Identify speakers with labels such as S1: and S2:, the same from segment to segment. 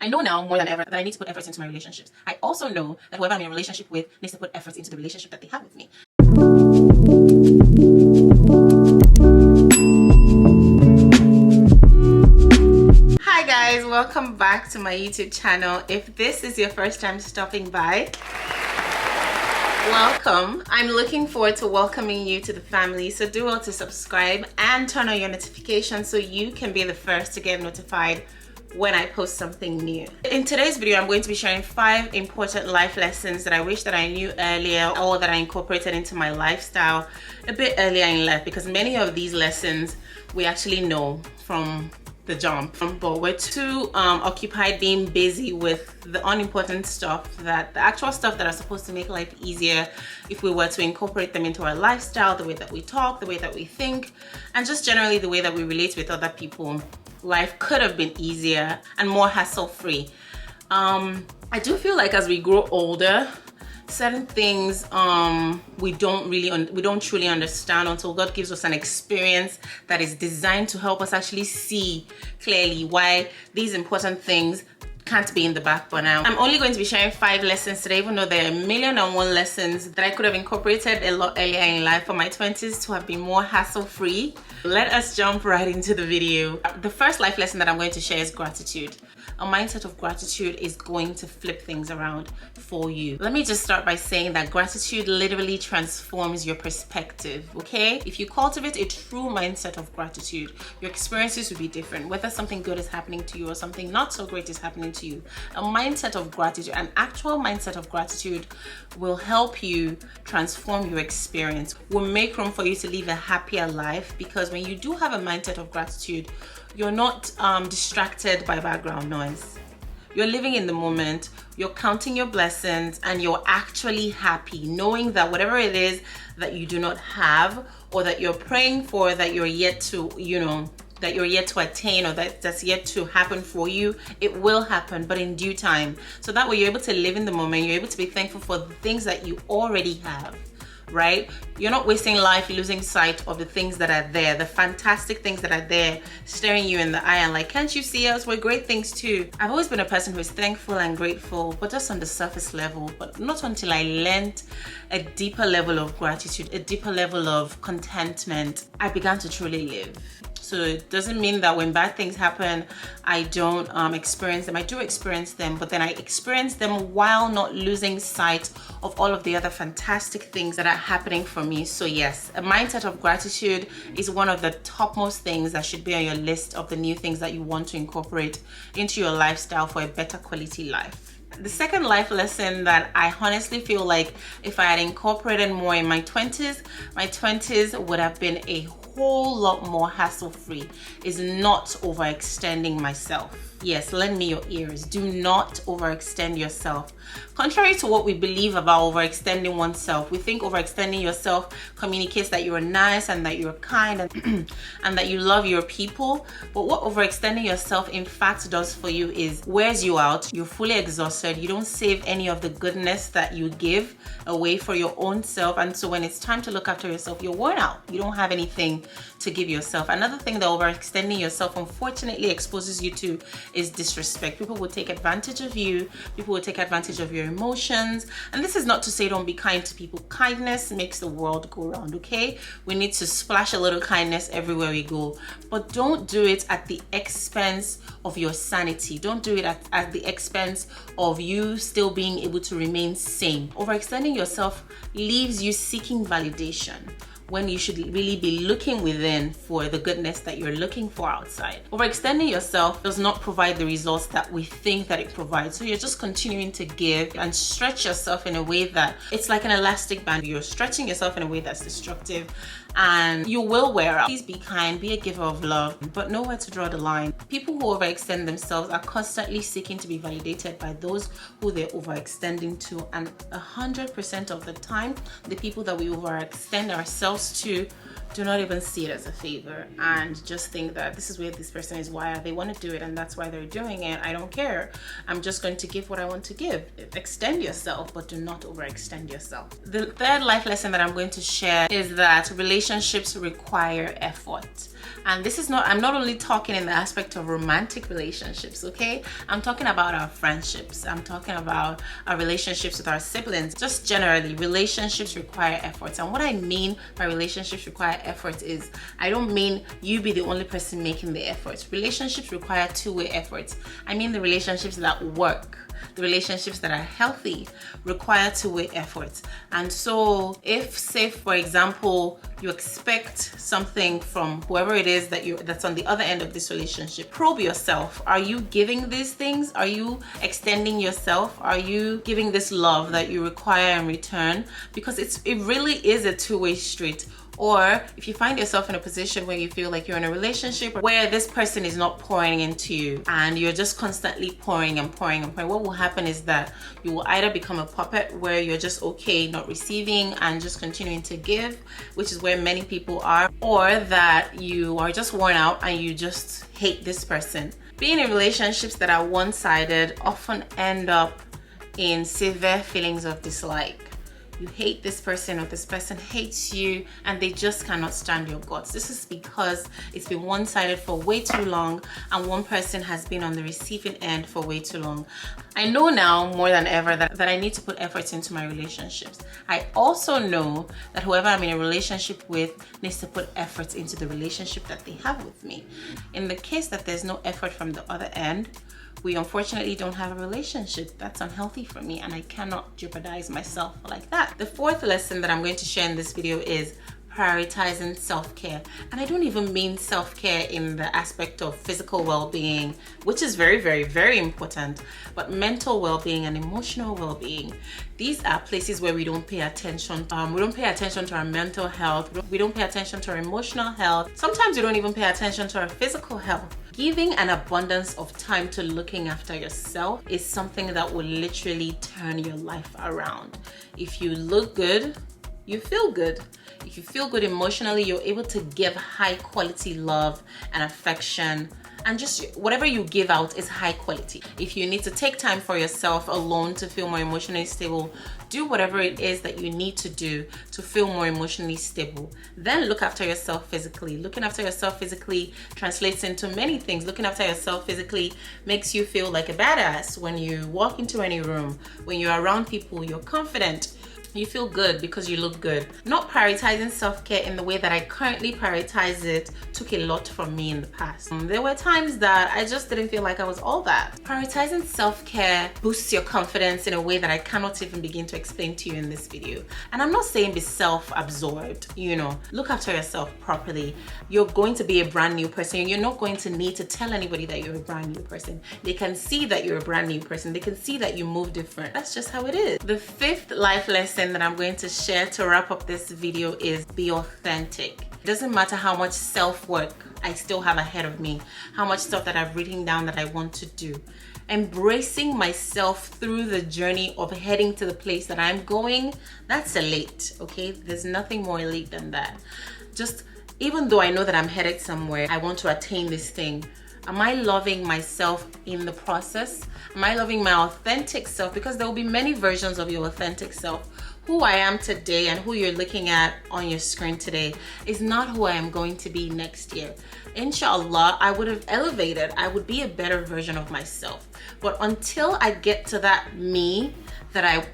S1: I know now more than ever that I need to put effort into my relationships. I also know that whoever I'm in a relationship with needs to put effort into the relationship that they have with me. Hi guys, welcome back to my YouTube channel. If this is your first time stopping by, welcome. I'm looking forward to welcoming you to the family, so do well to subscribe and turn on your notifications so you can be the first to get notified when I post something new. In today's video, I'm going to be sharing 5 important life lessons that I wish that I knew earlier, or that I incorporated into my lifestyle a bit earlier in life, because many of these lessons we actually know from the jump, but we're too occupied being busy with the unimportant stuff, that the actual stuff that are supposed to make life easier if we were to incorporate them into our lifestyle, the way that we talk, the way that we think, and just generally the way that we relate with other people. Life could have been easier and more hassle-free. I do feel like as we grow older, certain things we don't truly understand until God gives us an experience that is designed to help us actually see clearly why these important things can't be in the back burner. I'm only going to be sharing 5 lessons today, even though there are 1,000,001 lessons that I could have incorporated a lot earlier in life for my 20s to have been more hassle-free. Let us jump right into the video. The first life lesson that I'm going to share is gratitude. A mindset of gratitude is going to flip things around for you. Let me just start by saying that gratitude literally transforms your perspective, okay? If you cultivate a true mindset of gratitude, your experiences will be different, whether something good is happening to you or something not so great is happening to you. A mindset of gratitude, an actual mindset of gratitude, will help you transform your experience, will make room for you to live a happier life, because when you do have a mindset of gratitude, you're not distracted by background noise. You're living in the moment, you're counting your blessings, and you're actually happy, knowing that whatever it is that you do not have, or that you're praying for, that you're yet to, that you're yet to attain, or that's yet to happen for you, it will happen, but in due time. So that way you're able to live in the moment, you're able to be thankful for the things that you already have. Right? You're not wasting life losing sight of the things that are there, the fantastic things that are there staring you in the eye and like, can't you see us? We're great things too. I've always been a person who is thankful and grateful, but just on the surface level, but not until I learned a deeper level of gratitude, a deeper level of contentment, I began to truly live. So it doesn't mean that when bad things happen, I don't experience them. I do experience them, but then I experience them while not losing sight of all of the other fantastic things that are happening for me. So yes, a mindset of gratitude is one of the topmost things that should be on your list of the new things that you want to incorporate into your lifestyle for a better quality life. The second life lesson that I honestly feel like if I had incorporated more in my 20s would have been a whole lot more hassle-free, is not overextending myself. Yes, lend me your ears. Do not overextend yourself. Contrary to what we believe about overextending oneself, we think overextending yourself communicates that you're nice and that you're kind and that you love your people. But what overextending yourself in fact does for you is wears you out. You're fully exhausted. You don't save any of the goodness that you give away for your own self. And so when it's time to look after yourself, you're worn out. You don't have anything to give yourself. Another thing that overextending yourself unfortunately exposes you to is disrespect. People will take advantage of you. People will take advantage of your emotions. And this is not to say don't be kind to people. Kindness makes the world go round, okay? We need to splash a little kindness everywhere we go. But don't do it at the expense of your sanity. Don't do it at the expense of you still being able to remain sane. Overextending yourself leaves you seeking validation, when you should really be looking within for the goodness that you're looking for outside. Overextending yourself does not provide the results that we think that it provides. So you're just continuing to give and stretch yourself in a way that it's like an elastic band. You're stretching yourself in a way that's destructive, and you will wear out. Please be kind, be a giver of love, but know where to draw the line. People who overextend themselves are constantly seeking to be validated by those who they're overextending to, and 100% of the time, the people that we overextend ourselves to do not even see it as a favor and just think that this is where this person is wired. They want to do it and that's why they're doing it. I don't care. I'm just going to give what I want to give. Extend yourself, but do not overextend yourself. The third life lesson that I'm going to share is that relationships require effort. And this is not, I'm not only talking in the aspect of romantic relationships, okay? I'm talking about our friendships. I'm talking about our relationships with our siblings. Just generally, relationships require efforts. And what I mean by relationships require efforts is, I don't mean you be the only person making the efforts. Relationships require two-way efforts. I mean the relationships that work. The relationships that are healthy require two-way efforts. And so if, say for example, you expect something from whoever it is that's on the other end of this relationship, probe yourself. Are you giving these things? Are you extending yourself? Are you giving this love that you require in return? Because it really is a two-way street. Or if you find yourself in a position where you feel like you're in a relationship where this person is not pouring into you and you're just constantly pouring and pouring and pouring, what will happen is that you will either become a puppet where you're just okay not receiving and just continuing to give, which is where many people are, or that you are just worn out and you just hate this person. Being in relationships that are one-sided often end up in severe feelings of dislike. You hate this person or this person hates you and they just cannot stand your guts. This is because it's been one-sided for way too long and one person has been on the receiving end for way too long. I know now more than ever that I need to put efforts into my relationships. I also know that whoever I'm in a relationship with needs to put efforts into the relationship that they have with me. In the case that there's no effort from the other end, we unfortunately don't have a relationship. That's unhealthy for me and I cannot jeopardize myself like that. The fourth lesson that I'm going to share in this video is prioritizing self-care. And I don't even mean self-care in the aspect of physical well-being, which is very, very, very important, but mental well-being and emotional well-being. These are places where we don't pay attention. We don't pay attention to our mental health. We don't pay attention to our emotional health. Sometimes we don't even pay attention to our physical health. Giving an abundance of time to looking after yourself is something that will literally turn your life around. If you look good, you feel good. If you feel good emotionally, you're able to give high quality love and affection, and just whatever you give out is high quality. If you need to take time for yourself alone to feel more emotionally stable, do whatever it is that you need to do to feel more emotionally stable. Then look after yourself physically. Looking after yourself physically translates into many things. Looking after yourself physically makes you feel like a badass. When you walk into any room, when you're around people, you're confident. You feel good because you look good. Not prioritizing self-care in the way that I currently prioritize it took a lot from me in the past. There were times that I just didn't feel like I was all that. Prioritizing self-care boosts your confidence in a way that I cannot even begin to explain to you in this video. And I'm not saying be self-absorbed, you know. Look after yourself properly. You're going to be a brand new person. You're not going to need to tell anybody that you're a brand new person. They can see that you're a brand new person. They can see that you move different. That's just how it is. The fifth life lesson that I'm going to share to wrap up this video is be authentic. It doesn't matter how much self-work I still have ahead of me, how much stuff that I've written down that I want to do. Embracing myself through the journey of heading to the place that I'm going, that's elite, okay? There's nothing more elite than that. Just, even though I know that I'm headed somewhere, I want to attain this thing. Am I loving myself in the process? Am I loving my authentic self? Because there will be many versions of your authentic self. Who I am today and who you're looking at on your screen today is not who I am going to be next year. Inshallah, I would have elevated. I would be a better version of myself. But until I get to that me that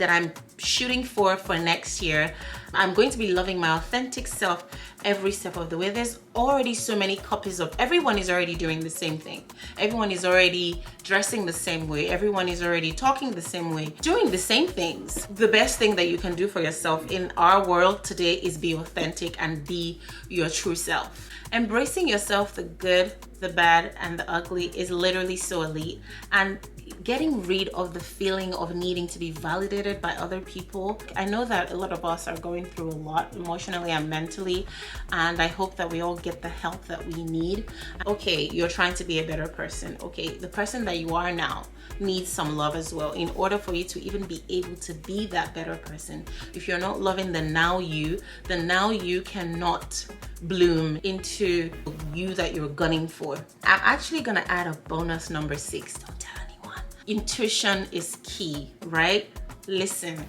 S1: I'm shooting for next year, I'm going to be loving my authentic self every step of the way. There's already so many copies of everyone is already doing the same thing. Everyone is already dressing the same way. Everyone is already talking the same way, doing the same things. The best thing that you can do for yourself in our world today is be authentic and be your true self. Embracing yourself, the good, the bad, and the ugly is literally so elite. And getting rid of the feeling of needing to be validated by other people. I know that a lot of us are going through a lot emotionally and mentally, and I hope that we all get the help that we need. Okay, you're trying to be a better person. Okay, the person that you are now needs some love as well in order for you to even be able to be that better person. If you're not loving the now you cannot bloom into you that you're gunning for. I'm actually gonna add a bonus number 6. Don't tell anyone. Intuition is key, right? Listen,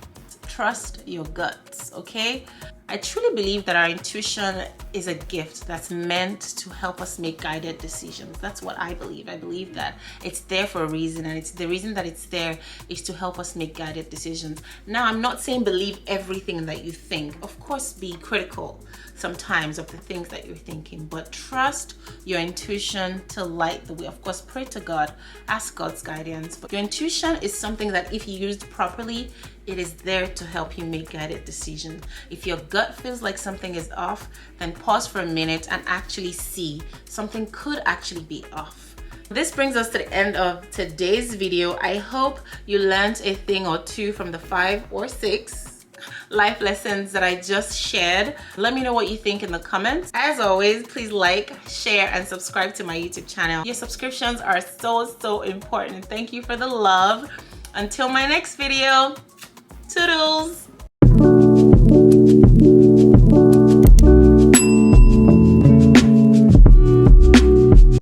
S1: trust your guts, okay? I truly believe that our intuition is a gift that's meant to help us make guided decisions. That's what I believe. I believe that it's there for a reason, and it's the reason that it's there is to help us make guided decisions. Now, I'm not saying believe everything that you think. Of course, be critical sometimes of the things that you're thinking, but trust your intuition to light the way. Of course, pray to God, ask God's guidance. But your intuition is something that if used properly, it is there to help you make guided decisions. If your gut feels like something is off, then pause for a minute and actually see something could actually be off. This brings us to the end of today's video. I hope you learned a thing or two from the 5 or 6 life lessons that I just shared. Let me know what you think in the comments. As always, please like, share, and subscribe to my YouTube channel. Your subscriptions are so important. Thank you for the love. Until my next video, toodles.